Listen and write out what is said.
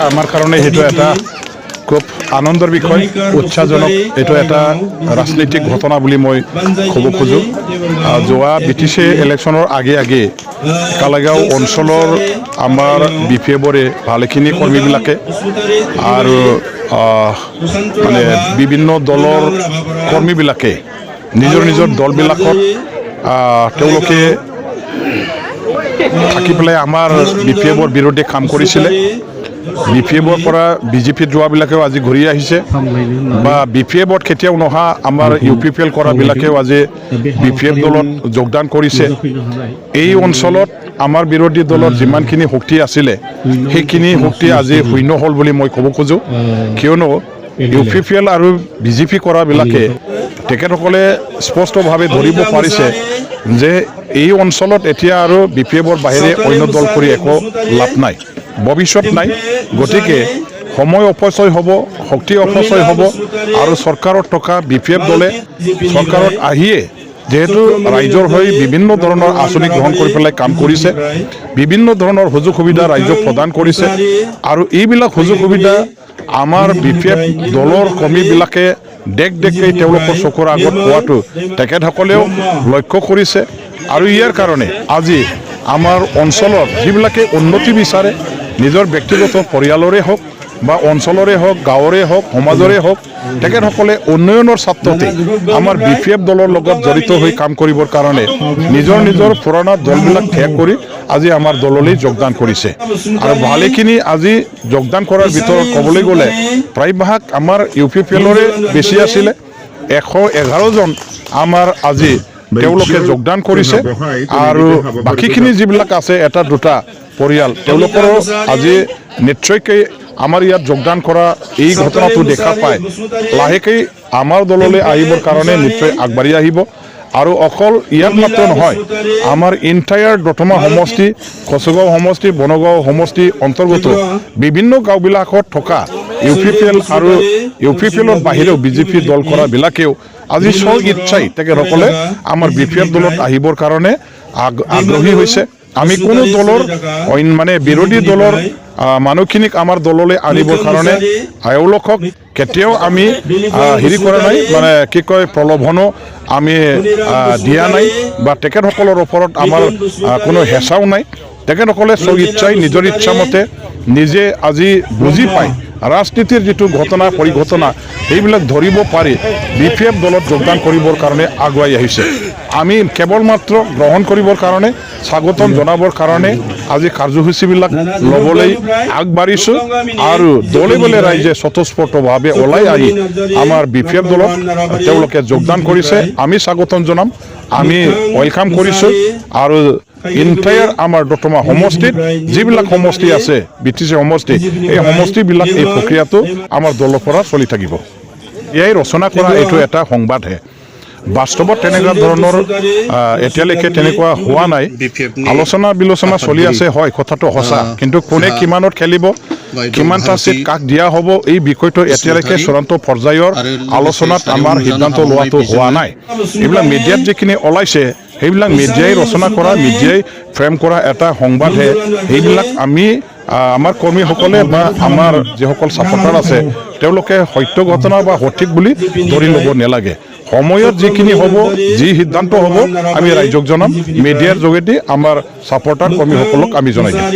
আমাৰ কাৰণে সেইটো এটা খুব আনন্দৰ বিষয় উৎসাহজনক এইটো এটা ৰাজনৈতিক ঘটনা বুলি মই ক'ব খোজো যোৱা বিটিসি ইলেকশনৰ আগে কালাগাঁও অঞ্চলৰ আমাৰ বিপিএফৰে ভালেখিনি কৰ্মীবিলাকে আৰু মানে বিভিন্ন দলৰ কৰ্মীবিলাকে নিজৰ নিজৰ দলবিলাকত তেওঁলোকে থাকি পেলাই আমাৰ বিপিএফৰ বিৰুদ্ধে কাম কৰিছিলে বিপিএফৰ পৰা বিজেপিত যোৱাবিলাকেও আজি ঘূৰি আহিছে বা বিপিএফত কেতিয়াও নহা আমাৰ ইউপিপিএল কৰাবিলাকেও আজি বিপিএফ দলত যোগদান কৰিছে এই অঞ্চলত আমাৰ বিৰোধী দলৰ যিমানখিনি শক্তি আছিলে সেইখিনি শক্তি আজি শূন্য হ'ল বুলি মই ক'ব খোজো কিয়নো ইউপিপিএল আৰু বিজেপি কৰাবিলাকে তেখেতসকলে স্পষ্টভাৱে ধৰিব পাৰিছে যে এই অঞ্চলত এতিয়া আৰু বিপিএফৰ বাহিৰে অন্য দল কৰি একো লাভ নাই ভৱিষ্যত নাই গতিকে সময় অপচয় হ'ব শক্তি অপচয় হ'ব আৰু চৰকাৰত থকা বিপিএফ দলে চৰকাৰত আহিয়ে যেহেতু ৰাইজৰ হৈ বিভিন্ন ধৰণৰ আঁচনি গ্ৰহণ কৰি পেলাই কাম কৰিছে বিভিন্ন ধৰণৰ সুযোগ সুবিধা ৰাইজক প্ৰদান কৰিছে আৰু এইবিলাক সুযোগ সুবিধা আমাৰ বিপিএফ দলৰ কৰ্মীবিলাকে দেখকৈ তেওঁলোকৰ চকুৰ আগত পোৱাটো তেখেতসকলেও লক্ষ্য কৰিছে আৰু ইয়াৰ কাৰণে আজি আমাৰ অঞ্চলৰ যিবিলাকে উন্নতি বিচাৰে নিজৰ ব্যক্তিগত পৰিয়ালৰে হওক বা অঞ্চলৰে হওক গাঁৱৰে হওক সমাজৰে হওক তেখেতসকলে উন্নয়নৰ স্বাৰ্থতে আমাৰ বিপিএফ দলৰ লগত জড়িত হৈ কাম কৰিবৰ কাৰণে নিজৰ নিজৰ পুৰণা দলবিলাক ত্যাগ কৰি আজি আমাৰ দললৈ যোগদান কৰিছে আৰু ভালেখিনি আজি যোগদান কৰাৰ ভিতৰত ক'বলৈ গ'লে প্ৰায়ভাগ আমাৰ ইউপিপিএলৰে বেছি আছিলে 111 জন আমাৰ আজি তেওঁলোকে যোগদান কৰিছে আৰু বাকীখিনি যিবিলাক আছে এটা দুটা পৰিয়াল তেওঁলোকৰো আজি নিশ্চয়কৈ আমাৰ ইয়াত যোগদান কৰা এই ঘটনাটো দেখা পায় লাহেকৈ আমাৰ দললৈ আহিবৰ কাৰণে নিশ্চয় আগবাঢ়ি আহিব আৰু অকল ইয়াত মাত্ৰ নহয় আমাৰ ইণ্টায়াৰ দতমা সমষ্টি কচুগাঁও সমষ্টি বনগাঁও সমষ্টি অন্তৰ্গত বিভিন্ন গাঁওবিলাকত থকা ইউপিপিএল আৰু ইউপিপিএলৰ বাহিৰেও বিজেপি দল কৰাবিলাকেও আজি স্ব ইচ্ছাই তেখেতসকলে আমাৰ বিপিএফ দলত আহিবৰ কাৰণে আগ্ৰহী হৈছে আমি কোনো দলৰ মানে বিৰোধী দলৰ মানুহখিনিক আমাৰ দললৈ আনিবৰ কাৰণে এওঁলোকক কেতিয়াও আমি হেৰি কৰা নাই মানে কি কয় প্ৰলোভনো আমি দিয়া নাই বা তেখেতসকলৰ ওপৰত আমাৰ কোনো হেঁচাও নাই তেখেতসকলে স্ব ইচ্ছাই নিজৰ ইচ্ছামতে নিজে আজি বুজি পায় ৰাজনীতিৰ যিটো ঘটনা পৰিঘটনা এইবিলাক ধৰিব পাৰি বিপিএফ দলত যোগদান কৰিবৰ কাৰণে আগুৱাই আহিছে আমি কেৱল মাত্ৰ গ্ৰহণ কৰিবৰ কাৰণে স্বাগতম জনাবৰ কাৰণে আজি কাৰ্যসূচীবিলাক ল'বলৈ আগবাঢ়িছোঁ আৰু দলে বলে ৰাইজে স্বতঃস্ফূৰ্তভাৱে ওলাই আহি আমাৰ বিপিএফ দলত তেওঁলোকে যোগদান কৰিছে আমি স্বাগতম জনাম আমি ৱেলকাম কৰিছোঁ আৰু ইণ্টায়াৰ আমাৰ দতমা সমষ্টিত যিবিলাক সমষ্টি আছে বিটিসি সমষ্টি এই সমষ্টিবিলাক এই প্ৰক্ৰিয়াটো আমাৰ দলৰ পৰা চলি থাকিব ইয়াই ৰচনা কৰা এইটো এটা সংবাদহে বাস্তৱত তেনেকুৱা ধৰণৰ এতিয়ালৈকে তেনেকুৱা হোৱা নাই আলোচনা বিলোচনা চলি আছে হয় কথাটো সঁচা কিন্তু কোনে কিমানত খেলিব কিমানটা চিট কাক দিয়া হ'ব এই বিষয়টো এতিয়ালৈকে চূড়ান্ত পৰ্যায়ৰ আলোচনাত আমাৰ সিদ্ধান্ত লোৱাটো হোৱা নাই এইবিলাক মিডিয়াত যিখিনি ওলাইছে সেইবিলাক মিডিয়াই ৰচনা কৰা মিডিয়াই ফ্ৰেম কৰা এটা সংবাদহে সেইবিলাক আমি আমাৰ কৰ্মীসকলে বা আমাৰ যিসকল ছাপোৰ্টাৰ আছে তেওঁলোকে সত্য ঘটনা বা সঠিক বুলি ধৰি ল'ব নালাগে সময়ত যিখিনি হ'ব যি সিদ্ধান্ত হ'ব আমি ৰাইজক জনাম মিডিয়াৰ যোগেদি আমাৰ ছাপোৰ্টাৰ কৰ্মীসকলক আমি জনাই দিম